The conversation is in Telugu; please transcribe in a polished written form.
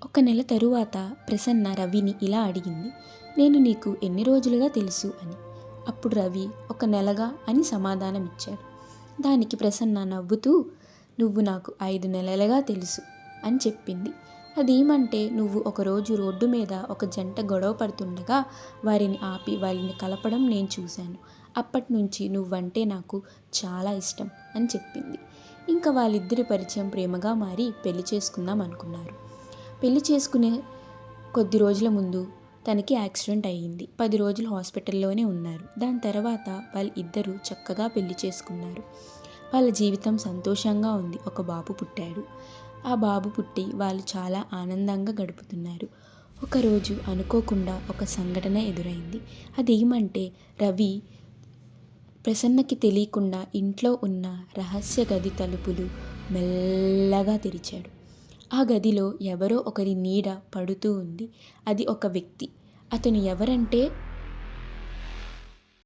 ఒక నెల తరువాత ప్రసన్న రవిని ఇలా అడిగింది, నేను నీకు ఎన్ని రోజులుగా తెలుసు అని. అప్పుడు రవి ఒక నెలగా అని సమాధానమిచ్చాడు. దానికి ప్రసన్న నవ్వుతూ, నువ్వు నాకు 5 నెలలుగా తెలుసు అని చెప్పింది. అదేమంటే, నువ్వు ఒకరోజు రోడ్డు మీద ఒక జంట గొడవ పడుతుండగా వారిని ఆపి వాళ్ళని కలపడం నేను చూశాను. అప్పటినుంచి నువ్వంటే నాకు చాలా ఇష్టం అని చెప్పింది. ఇంకా వాళ్ళిద్దరి పరిచయం ప్రేమగా మారి పెళ్లి చేసుకుందాం అనుకున్నారు. పెళ్లి చేసుకునే కొద్ది రోజుల ముందు తనకి యాక్సిడెంట్ అయ్యింది. 10 రోజులు హాస్పిటల్లోనే ఉన్నారు. దాని తర్వాత వాళ్ళిద్దరూ చక్కగా పెళ్లి చేసుకున్నారు. వాళ్ళ జీవితం సంతోషంగా ఉంది. ఒక బాబు పుట్టాడు. ఆ బాబు పుట్టి వాళ్ళు చాలా ఆనందంగా గడుపుతున్నారు. ఒకరోజు అనుకోకుండా ఒక సంఘటన ఎదురైంది. అదేమంటే, రవి ప్రసన్నకి తెలియకుండా ఇంట్లో ఉన్న రహస్య గది తలుపులు మెల్లగా తెరిచాడు. ఆ గదిలో ఎవరో ఒకరి నీడ పడుతూ ఉంది. అది ఒక వ్యక్తి. అతను ఎవరంటే